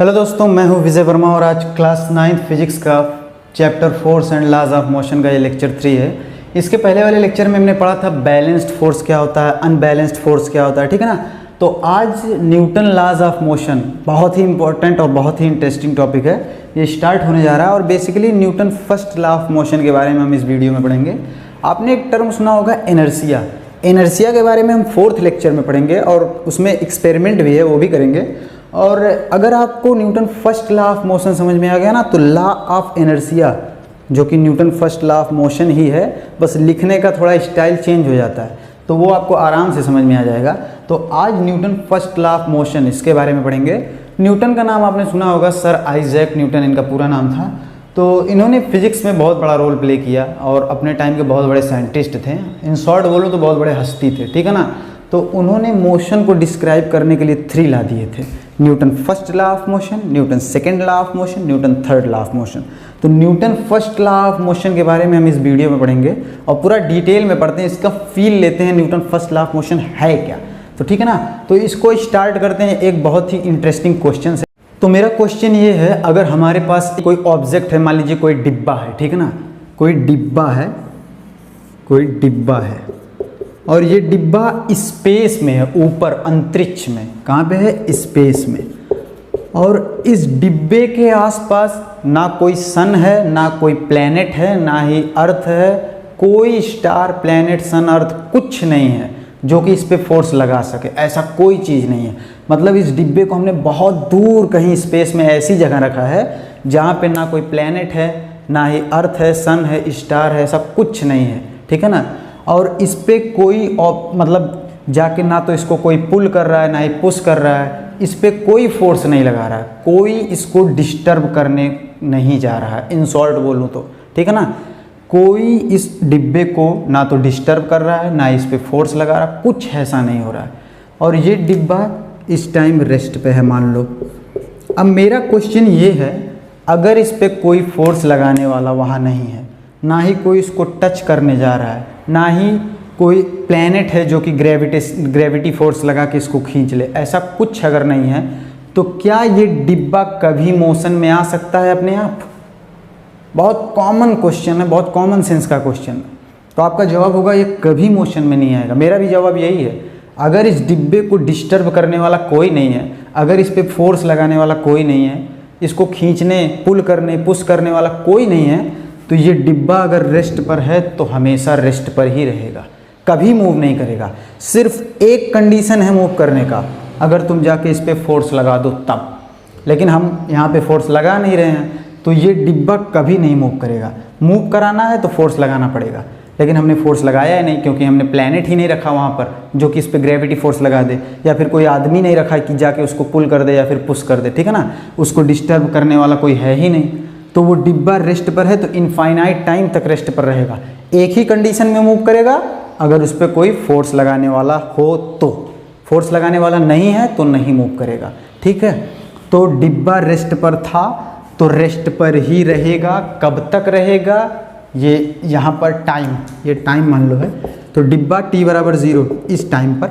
Hello दोस्तों, मैं हूं विजय वर्मा और आज क्लास 9 फिजिक्स का chapter force and laws of motion का ये लेक्चर 3 है। इसके पहले वाले लेक्चर में हमने पढ़ा था बैलेंस्ड फोर्स क्या होता है, अनबैलेंस्ड फोर्स क्या होता है, ठीक है ना। तो आज न्यूटन लॉज ऑफ मोशन बहुत ही इंपॉर्टेंट और बहुत ही इंटरेस्टिंग टॉपिक है, ये स्टार्ट होने जा रहा है। और basically Newton first law of motion के बारे में हम इस वीडियो में पढ़ेंगे। आपने एक टर्म सुना होगा इनर्शिया, इनर्शिया के बारे में हम 4th लेक्चर में पढ़ेंगे और उसमें एक्सपेरिमेंट भी है, वो भी करेंगे। और अगर आपको Newton first law of motion समझ में आ गया ना, तो लॉ ऑफ इनर्शिया जो कि Newton first law of motion ही है, बस लिखने का थोड़ा स्टाइल चेंज हो जाता है, तो वो आपको आराम से समझ में आ जाएगा। तो आज Newton first law of motion इसके बारे में पढ़ेंगे। न्यूटन का नाम आपने सुना होगा, सर आइजैक न्यूटन इनका पूरा नाम था। तो इन्होंने फिजिक्स में बहुत बड़ा रोल प्ले किया और अपने टाइम के बहुत बड़े साइंटिस्ट थे। इन शॉर्ट बोलो तो बहुत बड़े हस्ती थे, ठीक है ना। तो उन्होंने मोशन को डिस्क्राइब करने के लिए 3 लॉ दिए थे, Newton first law of motion, Newton second law of motion, Newton third law of motion. तो Newton first law of motion के बारे में हम इस वीडियो में पढ़ेंगे और पूरा डिटेल में पढ़ते हैं, इसका फील लेते हैं Newton first law of motion है क्या। तो ठीक है ना, तो इसको स्टार्ट करते हैं एक बहुत ही इंटरेस्टिंग क्वेश्चन से। तो मेरा क्वेश्चन ये है, अगर हमारे पास कोई ऑब्जेक्ट है, मान लीजिए कोई डिब्बा है, ठीक है ना, कोई डिब्बा है, कोई डिब्बा है और ये डिब्बा स्पेस में है, ऊपर अंतरिक्ष में। कहाँ पे है? स्पेस में। और इस डिब्बे के आसपास ना कोई सन है, ना कोई प्लैनेट है, ना ही अर्थ है, कोई स्टार, प्लैनेट, सन, अर्थ कुछ नहीं है जो कि इस पे फोर्स लगा सके, ऐसा कोई चीज़ नहीं है। मतलब इस डिब्बे को हमने बहुत दूर कहीं स्पेस में ऐसी जगह रखा है जहाँ पे ना कोई प्लैनेट है, ना ही अर्थ है, सन है, स्टार है, सब कुछ नहीं है, ठीक है ना। और इस पे कोई मतलब जाके ना तो इसको कोई पुल कर रहा है, ना ही पुश कर रहा है, इस पे कोई फोर्स नहीं लगा रहा है, कोई इसको डिस्टर्ब करने नहीं जा रहा है। इन शॉर्ट बोलूँ तो, ठीक है ना, कोई इस डिब्बे को ना तो डिस्टर्ब कर रहा है, ना इस पे फोर्स लगा रहा है, कुछ ऐसा नहीं हो रहा है। और ये डिब्बा इस टाइम रेस्ट पे है, मान लो। अब मेरा क्वेश्चन ये है, अगर इस पे कोई फोर्स लगाने वाला वहाँ नहीं है, ना ही कोई इसको टच करने जा रहा है, ना ही कोई प्लैनेट है जो कि ग्रेविटी फोर्स लगा के इसको खींच ले, ऐसा कुछ अगर नहीं है, तो क्या ये डिब्बा कभी मोशन में आ सकता है अपने आप? बहुत कॉमन क्वेश्चन है, बहुत कॉमन सेंस का क्वेश्चन है। तो आपका जवाब होगा ये कभी मोशन में नहीं आएगा। मेरा भी जवाब यही है, अगर इस डिब्बे को डिस्टर्ब करने वाला कोई नहीं है, अगर इस पे फोर्स लगाने वाला कोई नहीं है, इसको खींचने, पुल करने, पुश करने वाला कोई नहीं है, तो ये डिब्बा अगर रेस्ट पर है तो हमेशा रेस्ट पर ही रहेगा, कभी मूव नहीं करेगा। सिर्फ एक कंडीशन है मूव करने का, अगर तुम जाके इस पे फोर्स लगा दो तब। लेकिन हम यहाँ पे फोर्स लगा नहीं रहे हैं, तो ये डिब्बा कभी नहीं मूव करेगा। मूव कराना है तो फोर्स लगाना पड़ेगा, लेकिन हमने फोर्स लगाया ही नहीं, क्योंकि हमने प्लैनेट ही नहीं रखा वहाँ पर जो कि इस पे ग्रेविटी फोर्स लगा दे, या फिर कोई आदमी नहीं रखा कि जाके उसको पुल कर दे या फिर पुश कर दे, ठीक है ना। उसको डिस्टर्ब करने वाला कोई है ही नहीं, तो वो डिब्बा रेस्ट पर है, तो इनफाइनाइट टाइम तक रेस्ट पर रहेगा। एक ही कंडीशन में मूव करेगा, अगर उस पर कोई फोर्स लगाने वाला हो तो। फोर्स लगाने वाला नहीं है तो नहीं मूव करेगा, ठीक है। तो डिब्बा रेस्ट पर था तो रेस्ट पर ही रहेगा। कब तक रहेगा? ये यहाँ पर टाइम, ये टाइम मान लो है, तो डिब्बा t = 0 इस टाइम पर,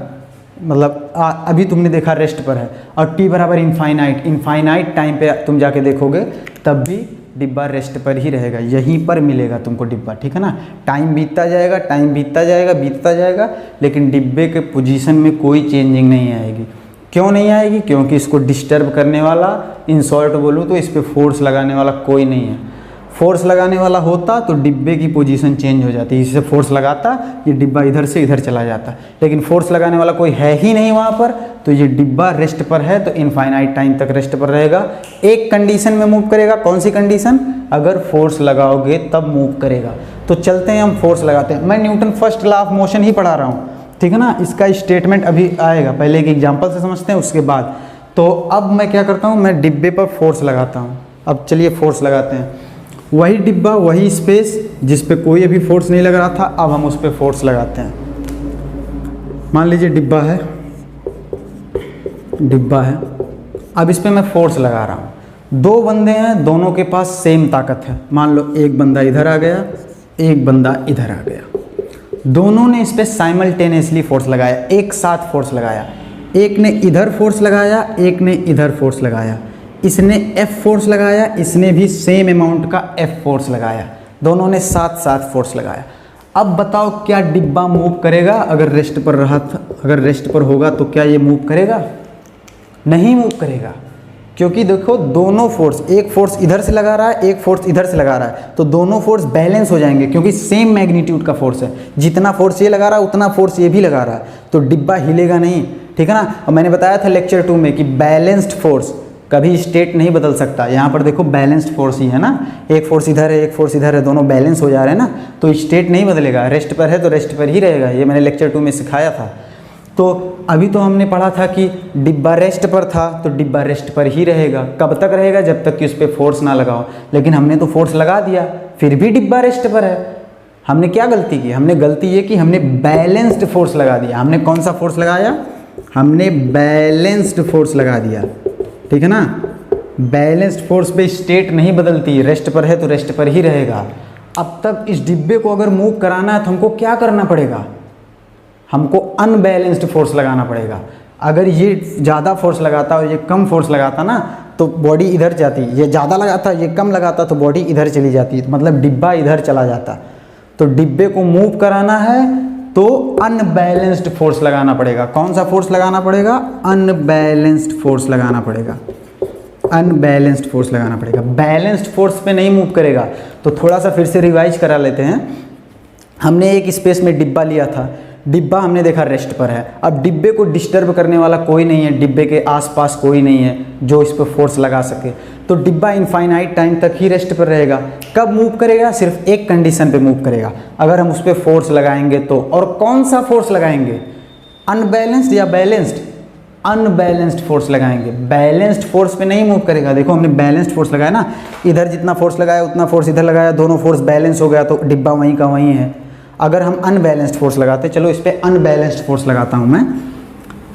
मतलब अभी तुमने देखा रेस्ट पर है, और t = इनफाइनाइट, इनफाइनाइट टाइम पे तुम जाके देखोगे तब भी डिब्बा रेस्ट पर ही रहेगा, यहीं पर मिलेगा तुमको डिब्बा, ठीक है ना। टाइम बीतता जाएगा, टाइम बीतता जाएगा, बीतता जाएगा, लेकिन डिब्बे के पोजीशन में कोई चेंजिंग नहीं आएगी। क्यों नहीं आएगी? क्योंकि इसको डिस्टर्ब करने वाला, इन शॉर्ट बोलूँ तो इस पर फोर्स लगाने वाला कोई नहीं है। फोर्स लगाने वाला होता तो डिब्बे की पोजीशन चेंज हो जाती, इससे फोर्स लगाता, ये डिब्बा इधर से इधर चला जाता, लेकिन फोर्स लगाने वाला कोई है ही नहीं वहाँ पर, तो ये डिब्बा रेस्ट पर है, तो इनफाइनाइट टाइम तक रेस्ट पर रहेगा। एक कंडीशन में मूव करेगा, कौन सी कंडीशन? अगर फोर्स लगाओगे तब मूव करेगा। तो चलते हैं हम फोर्स लगाते हैं। मैं Newton first law of motion ही पढ़ा रहा हूँ, ठीक है ना। इसका स्टेटमेंट अभी आएगा, पहले एक एग्जाम्पल से समझते हैं उसके बाद। तो अब मैं क्या करता हूँ, मैं डिब्बे पर फोर्स लगाता हूँ। अब चलिए फोर्स लगाते हैं। वही डिब्बा, वही स्पेस जिस पे कोई अभी फोर्स नहीं लग रहा था, अब हम उस पर फोर्स लगाते हैं। मान लीजिए डिब्बा है, डिब्बा है, अब इस पे मैं फोर्स लगा रहा हूँ। 2 बंदे हैं, दोनों के पास सेम ताकत है। मान लो एक बंदा इधर आ गया, एक बंदा इधर आ गया, दोनों ने इस पे साइमल्टेनियसली फोर्स लगाया, एक साथ फोर्स लगाया। एक ने इधर फोर्स लगाया, एक ने इधर फोर्स लगाया। इसने F फोर्स लगाया, इसने भी सेम अमाउंट का F फोर्स लगाया, दोनों ने साथ साथ फोर्स लगाया। अब बताओ क्या डिब्बा मूव करेगा? अगर रेस्ट पर रहा था, अगर रेस्ट पर होगा तो क्या ये मूव करेगा? नहीं मूव करेगा, क्योंकि देखो दोनों फोर्स, एक फोर्स इधर से लगा रहा है, एक फोर्स इधर से लगा रहा है, तो दोनों फोर्स बैलेंस हो जाएंगे क्योंकि सेम मैग्नीट्यूड का फोर्स है। जितना फोर्स ये लगा रहा है उतना फोर्स ये भी लगा रहा है, तो डिब्बा हिलेगा नहीं, ठीक है ना। और मैंने बताया था लेक्चर 2 में कि बैलेंस्ड फोर्स कभी स्टेट नहीं बदल सकता। यहाँ पर देखो बैलेंस्ड फोर्स ही है ना, एक फोर्स इधर है एक फोर्स इधर है, दोनों बैलेंस हो जा रहे हैं ना, तो स्टेट नहीं बदलेगा। रेस्ट पर है तो रेस्ट पर ही रहेगा, ये मैंने लेक्चर 2 में सिखाया था। तो अभी तो हमने पढ़ा था कि डिब्बा रेस्ट पर था तो डिब्बा रेस्ट पर ही रहेगा। कब तक रहेगा? जब तक कि उस पर फोर्स ना लगाओ। लेकिन हमने तो फोर्स लगा दिया, फिर भी डिब्बा रेस्ट पर है। हमने क्या गलती की? हमने गलती ये कि हमने बैलेंस्ड फोर्स लगा दिया। हमने कौन सा फोर्स लगाया? हमने बैलेंस्ड फोर्स लगा दिया, ठीक है ना। बैलेंस्ड फोर्स पे स्टेट नहीं बदलती, रेस्ट पर है तो रेस्ट पर ही रहेगा। अब तक इस डिब्बे को अगर मूव कराना है तो हमको क्या करना पड़ेगा? हमको अनबैलेंस्ड फोर्स लगाना पड़ेगा। अगर ये ज़्यादा फोर्स लगाता और ये कम फोर्स लगाता ना तो बॉडी इधर जाती, ये ज़्यादा लगाता ये कम लगाता तो बॉडी इधर चली जाती, मतलब डिब्बा इधर चला जाता। तो डिब्बे को मूव कराना है तो अनबैलेंस्ड फोर्स लगाना पड़ेगा। कौन सा फोर्स लगाना पड़ेगा? अनबैलेंस्ड फोर्स लगाना पड़ेगा, अनबैलेंस्ड फोर्स लगाना पड़ेगा। बैलेंस्ड फोर्स पे नहीं मूव करेगा। तो थोड़ा सा फिर से रिवाइज करा लेते हैं। हमने एक स्पेस में डिब्बा लिया था, डिब्बा हमने देखा रेस्ट पर है। अब डिब्बे को डिस्टर्ब करने वाला कोई नहीं है, डिब्बे के आसपास कोई नहीं है जो इस पर फोर्स लगा सके, तो डिब्बा इनफाइनाइट टाइम तक ही रेस्ट पर रहेगा। कब मूव करेगा? सिर्फ एक कंडीशन पे मूव करेगा, अगर हम उस पर फोर्स लगाएंगे तो। और कौन सा फोर्स लगाएंगे? अनबैलेंस्ड या बैलेंस्ड? अनबैलेंस्ड फोर्स लगाएंगे। बैलेंस्ड फोर्स पे नहीं मूव करेगा। देखो हमने बैलेंस्ड फोर्स लगाया ना, इधर जितना फोर्स लगाया उतना फोर्स इधर लगाया, दोनों फोर्स बैलेंस हो गया तो डिब्बा वहीं का वहीं है। अगर हम अनबैलेंस्ड फोर्स लगाते, चलो इस पर अनबैलेंस्ड फोर्स लगाता हूँ मैं,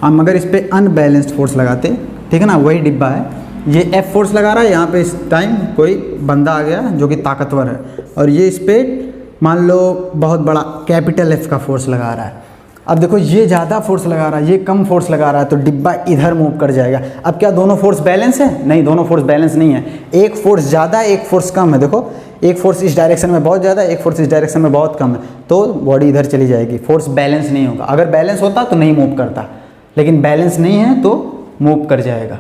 हम अगर इस पर अनबैलेंस्ड फोर्स लगाते, ठीक है ना, वही डिब्बा है, ये F फोर्स लगा रहा है, यहाँ पे इस टाइम कोई बंदा आ गया जो कि ताकतवर है, और ये इस पर मान लो बहुत बड़ा कैपिटल F का फोर्स लगा रहा है। अब देखो ये ज़्यादा फोर्स लगा रहा है, ये कम फोर्स लगा रहा है, तो डिब्बा इधर मूव कर जाएगा। अब क्या दोनों फोर्स बैलेंस है? नहीं, दोनों फोर्स बैलेंस नहीं है। एक फोर्स ज़्यादा एक फोर्स कम है। देखो एक फोर्स इस डायरेक्शन में बहुत ज़्यादा, एक फोर्स इस डायरेक्शन में बहुत कम है, तो बॉडी इधर चली जाएगी। फोर्स बैलेंस नहीं होगा। अगर बैलेंस होता तो नहीं मूव करता, लेकिन बैलेंस नहीं है तो मूव कर जाएगा।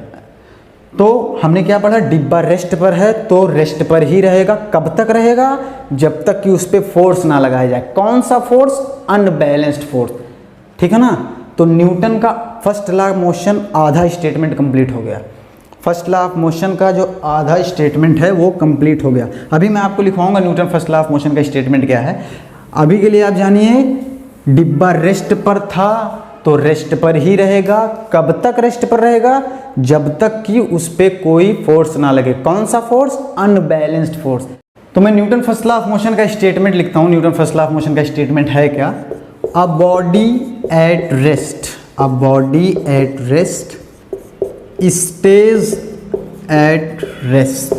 तो हमने क्या पढ़ा? डिब्बा रेस्ट पर है तो रेस्ट पर ही रहेगा। कब तक रहेगा? जब तक कि उस पर फोर्स ना लगाया जाए। कौन सा फोर्स? अनबैलेंस्ड फोर्स, ठीक है ना। तो न्यूटन का फर्स्ट लॉ ऑफ मोशन आधा स्टेटमेंट कंप्लीट हो गया। फर्स्ट लॉ ऑफ मोशन का जो आधा स्टेटमेंट है वो कंप्लीट हो गया। अभी मैं आपको लिखवाऊंगा Newton first law of motion का स्टेटमेंट क्या है। अभी के लिए आप जानिए, डिब्बा रेस्ट पर था तो रेस्ट पर ही रहेगा। कब तक रेस्ट पर रहेगा? जब तक कि उस पर कोई फोर्स ना लगे। कौन सा फोर्स? Unbalanced force. तो मैं Newton first law of motion का स्टेटमेंट लिखता हूँ। Newton first law of motion का स्टेटमेंट है क्या? A body at rest, a body at rest stage at rest.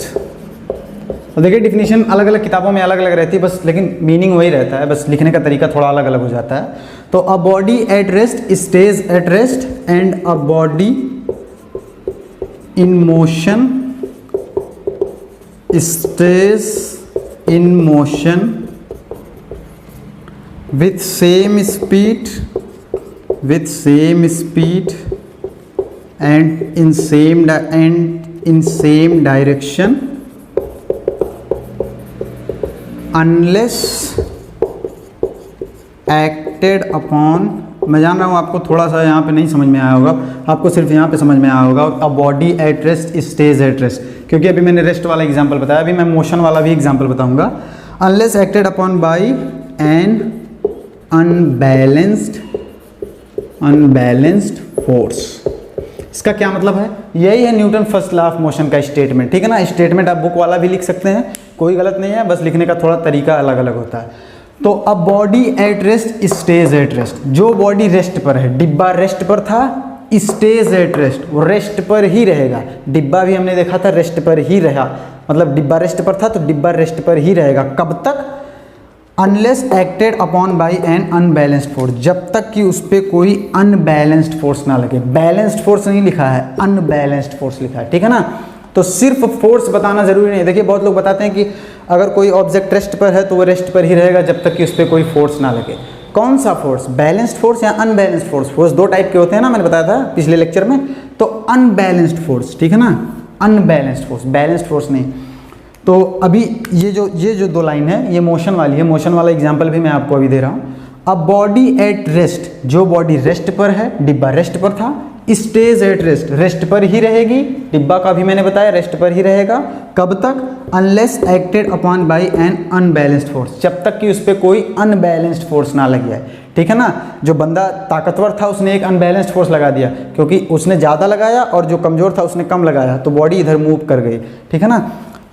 तो देखिए डिफिनीशन अलग अलग किताबों में अलग अलग रहती है बस, लेकिन मीनिंग वही रहता है, बस लिखने का तरीका थोड़ा अलग अलग हो जाता है। तो a body at rest stage at rest and a body in motion stage in motion with same speed and in same direction unless acted upon। मैं जान रहा हूँ आपको थोड़ा सा यहाँ पे नहीं समझ में आया होगा, आपको सिर्फ यहाँ पे समझ में आया होगा। A body at rest stage at rest, क्योंकि अभी मैंने रेस्ट वाला एग्जांपल बताया, अभी मैं मोशन वाला भी एग्जांपल बताऊंगा। Unless acted upon by N unbalanced force. इसका क्या मतलब है? यही है Newton first law of motion का स्टेटमेंट, ठीक है ना। स्टेटमेंट आप बुक वाला भी लिख सकते हैं, कोई गलत नहीं है, बस लिखने का थोड़ा तरीका अलग अलग होता है। तो अब body at rest stage at rest, जो बॉडी रेस्ट पर है, डिब्बा रेस्ट पर था, स्टेज एट रेस्ट, वो रेस्ट पर ही रहेगा। डिब्बा भी हमने देखा था रेस्ट पर ही रहा, मतलब डिब्बा रेस्ट पर था तो डिब्बा रेस्ट पर ही रहेगा। कब तक? Unless acted upon by N unbalanced force, जब तक कि उस पर कोई अनबैलेंस्ड फोर्स ना लगे। बैलेंस्ड फोर्स नहीं लिखा है, अनबैलेंस्ड फोर्स लिखा है, ठीक है ना। तो सिर्फ फोर्स बताना ज़रूरी नहीं है। देखिए बहुत लोग बताते हैं कि अगर कोई ऑब्जेक्ट रेस्ट पर है तो वो रेस्ट पर ही रहेगा जब तक कि उस पर कोई फोर्स ना लगे। कौन सा फोर्स, बैलेंस्ड फोर्स या अनबैलेंस्ड फोर्स? फोर्स दो टाइप के होते हैं ना, मैंने बताया था पिछले लेक्चर में। तो अनबैलेंस्ड फोर्स, ठीक है ना, अनबैलेंस्ड फोर्स, बैलेंस्ड फोर्स नहीं। तो अभी ये जो दो लाइन है ये मोशन वाली है, मोशन वाला एग्जाम्पल भी मैं आपको अभी दे रहा हूँ। अब बॉडी एट रेस्ट, जो बॉडी रेस्ट पर है, डिब्बा रेस्ट पर था, स्टेज एट रेस्ट, रेस्ट पर ही रहेगी, डिब्बा का भी मैंने बताया रेस्ट पर ही रहेगा। कब तक? Unless acted upon bye N unbalanced force, जब तक कि उस पर कोई अनबैलेंस्ड फोर्स ना लग जाए, ठीक है ना। जो बंदा ताकतवर था उसने एक अनबैलेंस्ड फोर्स लगा दिया, क्योंकि उसने ज़्यादा लगाया और जो कमज़ोर था उसने कम लगाया, तो बॉडी इधर मूव कर गई, ठीक है ना।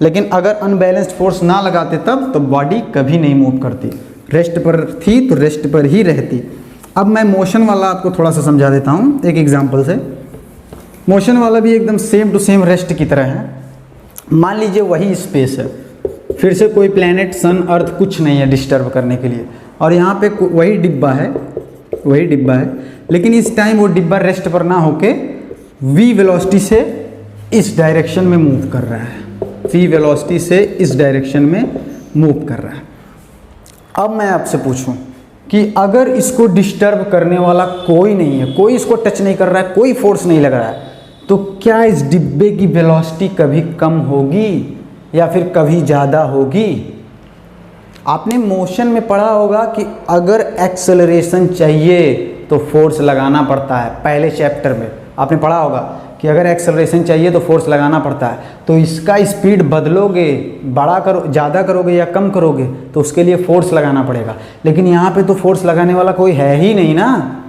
लेकिन अगर अनबैलेंस्ड फोर्स ना लगाते तब तो बॉडी कभी नहीं मूव करती, रेस्ट पर थी तो रेस्ट पर ही रहती। अब मैं मोशन वाला आपको थोड़ा सा समझा देता हूँ एक एग्जांपल से। मोशन वाला भी एकदम सेम टू सेम रेस्ट की तरह है। मान लीजिए वही स्पेस है, फिर से कोई प्लैनेट, सन, अर्थ कुछ नहीं है डिस्टर्ब करने के लिए, और यहाँ पे वही डिब्बा है, लेकिन इस टाइम वो डिब्बा रेस्ट पर ना होके v वेलोसिटी से इस डायरेक्शन में मूव कर रहा है, v वेलोसिटी से इस डायरेक्शन में मूव कर रहा है। अब मैं आपसे पूछूं कि अगर इसको डिस्टर्ब करने वाला कोई नहीं है, कोई इसको टच नहीं कर रहा है, कोई फोर्स नहीं लग रहा है, तो क्या इस डिब्बे की वेलोसिटी कभी कम होगी या फिर कभी ज़्यादा होगी? आपने मोशन में पढ़ा होगा कि अगर एक्सेलरेशन चाहिए तो फोर्स लगाना पड़ता है, पहले चैप्टर में आपने पढ़ा होगा कि अगर एक्सेलरेशन चाहिए तो फोर्स लगाना पड़ता है। तो इसका स्पीड बदलोगे, बड़ा करो, ज़्यादा करोगे या कम करोगे, तो उसके लिए फोर्स लगाना पड़ेगा। लेकिन यहाँ पे तो फोर्स लगाने वाला कोई है ही नहीं ना।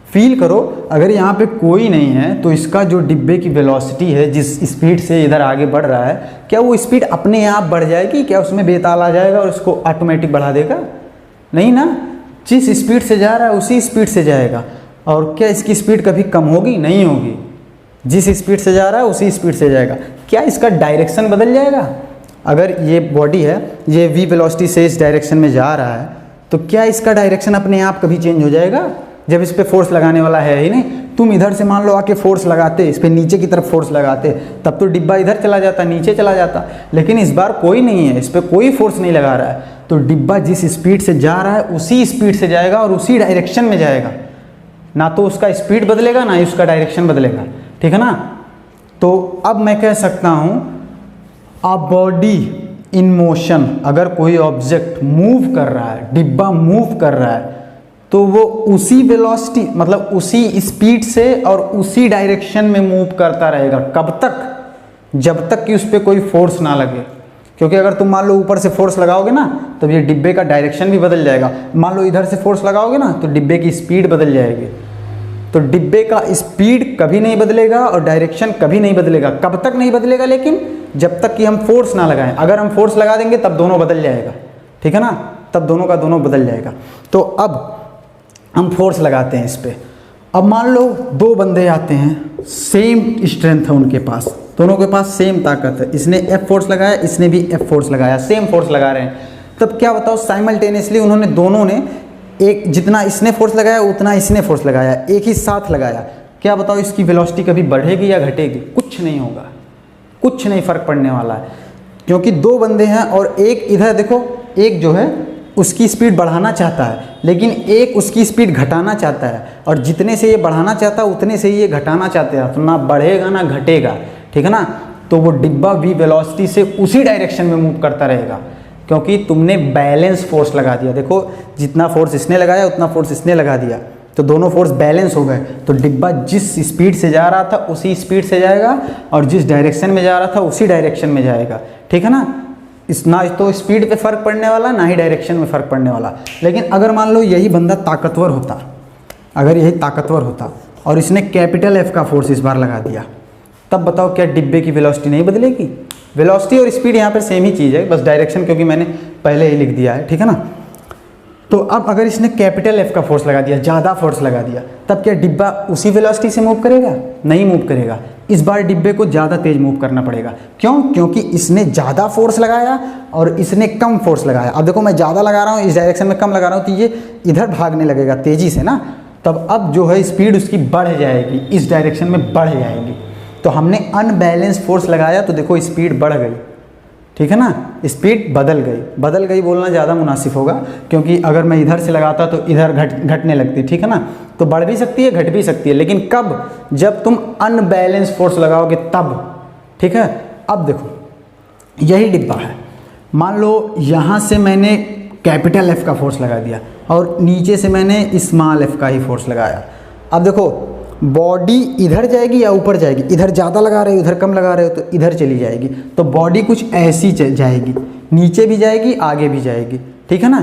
फील करो, अगर यहाँ पे कोई नहीं है तो इसका जो डिब्बे की वेलोसिटी है, जिस स्पीड से इधर आगे बढ़ रहा है, क्या वो स्पीड अपने आप बढ़ जाएगी? क्या उसमें बेताल आ जाएगा और उसको ऑटोमेटिक बढ़ा देगा? नहीं ना, जिस स्पीड से जा रहा है उसी स्पीड से जाएगा। और क्या इसकी स्पीड कभी कम होगी? नहीं होगी, जिस स्पीड से जा रहा है उसी स्पीड से जाएगा। क्या इसका डायरेक्शन बदल जाएगा? अगर ये बॉडी है, ये v वेलोसिटी से इस डायरेक्शन में जा रहा है, तो क्या इसका डायरेक्शन अपने आप कभी चेंज हो जाएगा? जब इस पे फोर्स लगाने वाला है ही नहीं। तुम इधर से मान लो आके फोर्स लगाते, इस पे नीचे की तरफ फोर्स लगाते, तब तो डिब्बा इधर चला जाता, नीचे चला जाता। लेकिन इस बार कोई नहीं है, इस पे कोई फोर्स नहीं लगा रहा है, तो डिब्बा जिस स्पीड से जा रहा है उसी स्पीड से जाएगा और उसी डायरेक्शन में जाएगा। ना तो उसका स्पीड बदलेगा ना ही उसका डायरेक्शन बदलेगा, ठीक है ना। तो अब मैं कह सकता हूँ अ बॉडी इन मोशन, अगर कोई ऑब्जेक्ट मूव कर रहा है, डिब्बा मूव कर रहा है, तो वो उसी वेलोसिटी मतलब उसी स्पीड से और उसी डायरेक्शन में मूव करता रहेगा। कब तक? जब तक कि उस पर कोई फोर्स ना लगे। क्योंकि अगर तुम मान लो ऊपर से फोर्स लगाओगे ना तो ये डिब्बे का डायरेक्शन भी बदल जाएगा। मान लो इधर से फोर्स लगाओगे ना तो डिब्बे की स्पीड बदल जाएगी। तो डिब्बे का स्पीड कभी नहीं बदलेगा और डायरेक्शन कभी नहीं बदलेगा। कब तक नहीं बदलेगा? लेकिन जब तक कि हम फोर्स ना लगाएं। अगर हम फोर्स लगा देंगे तब दोनों बदल जाएगा, ठीक है ना, तब दोनों का दोनों बदल जाएगा। तो अब हम फोर्स लगाते हैं इस पर। अब मान लो दो बंदे आते हैं, सेम स्ट्रेंथ है उनके पास, दोनों के पास सेम ताकत है, इसने F फोर्स लगाया, इसने भी F फोर्स लगाया, सेम फोर्स लगा रहे हैं। तब क्या बताओ, साइमल्टेनियसली उन्होंने दोनों ने एक, जितना इसने फोर्स लगाया उतना इसने फोर्स लगाया, एक ही साथ लगाया। क्या बताओ इसकी वेलोसिटी कभी बढ़ेगी या घटेगी? कुछ नहीं होगा, कुछ नहीं फर्क पड़ने वाला है। क्योंकि दो बंदे हैं और एक इधर देखो, एक जो है उसकी स्पीड बढ़ाना चाहता है लेकिन एक उसकी स्पीड घटाना चाहता है, और जितने से ये बढ़ाना चाहता है उतने से ही ये घटाना चाहते हैं, तो ना बढ़ेगा ना घटेगा, ठीक है ना। तो वो डिब्बा v वेलोसिटी से उसी डायरेक्शन में मूव करता रहेगा क्योंकि तुमने बैलेंस फोर्स लगा दिया। देखो जितना फोर्स इसने लगाया उतना फोर्स इसने लगा दिया, तो दोनों फोर्स बैलेंस हो गए। तो डिब्बा जिस स्पीड से जा रहा था उसी स्पीड से जाएगा और जिस डायरेक्शन में जा रहा था उसी डायरेक्शन में जाएगा, ठीक है ना। इस ना तो स्पीड पे फ़र्क पड़ने वाला ना ही डायरेक्शन में फ़र्क पड़ने वाला। लेकिन अगर मान लो यही बंदा ताकतवर होता, अगर यही ताकतवर होता और इसने कैपिटल F का फोर्स इस बार लगा दिया, तब बताओ क्या डिब्बे की वेलोसिटी नहीं बदलेगी? वेलोसिटी और स्पीड यहाँ पर सेम ही चीज़ है, बस डायरेक्शन क्योंकि मैंने पहले ही लिख दिया है, ठीक है ना। तो अब अगर इसने कैपिटल F का फोर्स लगा दिया, ज़्यादा फोर्स लगा दिया, तब क्या डिब्बा उसी वेलोसिटी से मूव करेगा? नहीं मूव करेगा। इस बार डिब्बे को ज़्यादा तेज मूव करना पड़ेगा। क्यों? क्योंकि इसने ज़्यादा फोर्स लगाया और इसने कम फोर्स लगाया। अब देखो मैं ज़्यादा लगा रहा हूँ, इस डायरेक्शन में कम लगा रहा हूँ, तो ये इधर भागने लगेगा तेज़ी से ना, तब अब जो है स्पीड उसकी बढ़ जाएगी, इस डायरेक्शन में बढ़ जाएगी। तो हमने अनबैलेंस फोर्स लगाया तो देखो स्पीड बढ़ गई, ठीक है ना, स्पीड बदल गई बोलना ज़्यादा मुनासिब होगा, क्योंकि अगर मैं इधर से लगाता तो इधर घटने लगती, ठीक है ना। तो बढ़ भी सकती है घट भी सकती है, लेकिन कब, जब तुम अनबैलेंस फोर्स लगाओगे तब, ठीक है। अब देखो यही डिब्बा है, मान लो यहाँ से मैंने कैपिटल F का फोर्स लगा दिया और नीचे से मैंने स्मॉल f का ही फोर्स लगाया। अब देखो बॉडी इधर जाएगी या ऊपर जाएगी, इधर ज़्यादा लगा रहे हो इधर कम लगा रहे हो तो इधर चली जाएगी, तो बॉडी कुछ ऐसी जाएगी, नीचे भी जाएगी आगे भी जाएगी, ठीक है ना।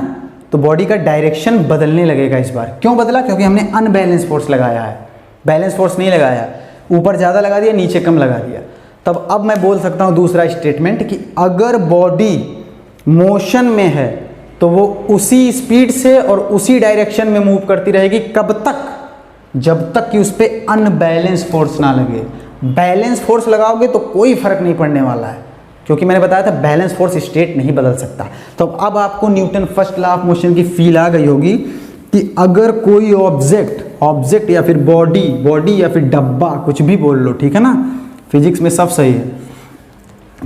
तो बॉडी का डायरेक्शन बदलने लगेगा इस बार। क्यों बदला? क्योंकि हमने अनबैलेंस फोर्स लगाया है, बैलेंस फोर्स नहीं लगाया, ऊपर ज़्यादा लगा दिया नीचे कम लगा दिया। तब अब मैं बोल सकता हूँ दूसरा स्टेटमेंट कि अगर बॉडी मोशन में है तो वो उसी स्पीड से और उसी डायरेक्शन में मूव करती रहेगी, कब तक? जब तक कि उस पर अनबैलेंस फोर्स ना लगे। बैलेंस फोर्स लगाओगे तो कोई फर्क नहीं पड़ने वाला है, क्योंकि मैंने बताया था बैलेंस फोर्स स्टेट नहीं बदल सकता। तो अब आपको Newton first law of motion की फील आ गई होगी कि अगर कोई ऑब्जेक्ट या फिर बॉडी या फिर डब्बा, कुछ भी बोल लो, ठीक है ना, फिजिक्स में सब सही है।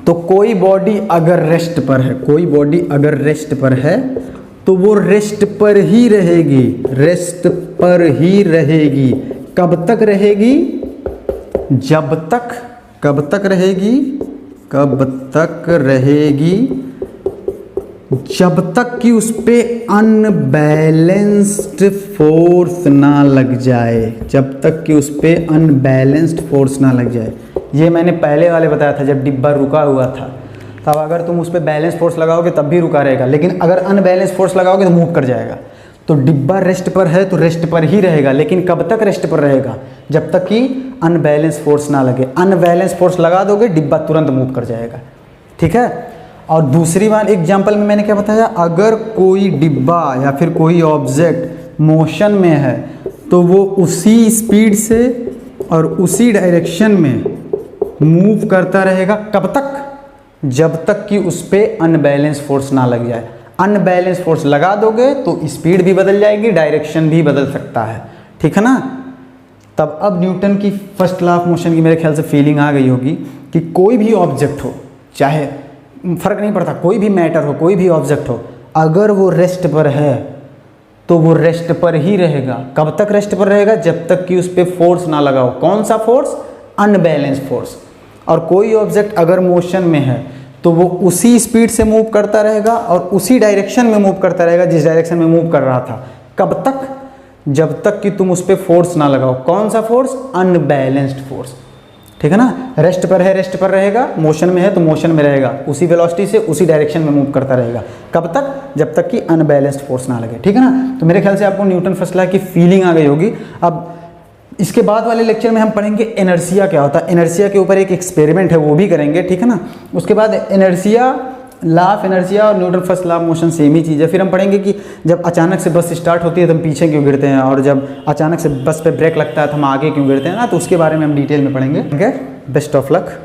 तो कोई बॉडी अगर रेस्ट पर है तो वो रेस्ट पर ही रहेगी, कब तक रहेगी? जब तक कि उस पे अनबैलेंस्ड फोर्स ना लग जाए। ये मैंने पहले वाले बताया था जब डिब्बा रुका हुआ था, तब अगर तुम उस पर बैलेंस फोर्स लगाओगे तब भी रुका रहेगा, लेकिन अगर अनबैलेंस फोर्स लगाओगे तो मूव कर जाएगा। तो डिब्बा रेस्ट पर है तो रेस्ट पर ही रहेगा, लेकिन कब तक रेस्ट पर रहेगा? जब तक कि अनबैलेंस फोर्स ना लगे। अनबैलेंस फोर्स लगा दोगे डिब्बा तुरंत मूव कर जाएगा, ठीक है। और दूसरी बार एग्जाम्पल में मैंने क्या बताया, अगर कोई डिब्बा या फिर कोई ऑब्जेक्ट मोशन में है तो वो उसी स्पीड से और उसी डायरेक्शन में मूव करता रहेगा, कब तक? जब तक कि उस पर अनबैलेंस फोर्स ना लग जाए। अनबैलेंस फोर्स लगा दोगे तो स्पीड भी बदल जाएगी, डायरेक्शन भी बदल सकता है, ठीक है ना। तब अब न्यूटन की फर्स्ट लॉ ऑफ मोशन की मेरे ख्याल से फीलिंग आ गई होगी कि कोई भी ऑब्जेक्ट हो, चाहे फर्क नहीं पड़ता, कोई भी मैटर हो, कोई भी ऑब्जेक्ट हो, अगर वो रेस्ट पर है तो वो रेस्ट पर ही रहेगा। कब तक रेस्ट पर रहेगा? जब तक कि उस पर फोर्स ना लगाओ। कौन सा फोर्स? Unbalance force. और कोई ऑब्जेक्ट अगर मोशन में है तो वो उसी स्पीड से मूव करता रहेगा और उसी डायरेक्शन में मूव करता रहेगा जिस डायरेक्शन में मूव कर रहा था। कब तक? जब तक कि तुम उस पर फोर्स ना लगाओ। कौन सा फोर्स? अनबैलेंस्ड फोर्स, ठीक है ना। रेस्ट पर रहेगा, मोशन में है तो मोशन में रहेगा, उसी वेलोसिटी से उसी डायरेक्शन में मूव करता रहेगा। कब तक? जब तक कि अनबैलेंस्ड फोर्स ना लगे, ठीक है ना। तो मेरे ख्याल से आपको न्यूटन फर्स्ट लॉ की फीलिंग आ गई होगी। अब इसके बाद वाले लेक्चर में हम पढ़ेंगे इनर्शिया क्या होता है। इनर्शिया के ऊपर एक एक्सपेरिमेंट है, वो भी करेंगे, ठीक है ना। उसके बाद इनर्शिया, लॉ ऑफ इनर्शिया और Newton first law of motion same ही चीज़ है। फिर हम पढ़ेंगे कि जब अचानक से बस स्टार्ट होती है तो हम पीछे क्यों गिरते हैं, और जब अचानक से बस पे ब्रेक लगता है तो हम आगे क्यों गिरते हैं ना, तो उसके बारे में हम डिटेल में पढ़ेंगे। Best of luck.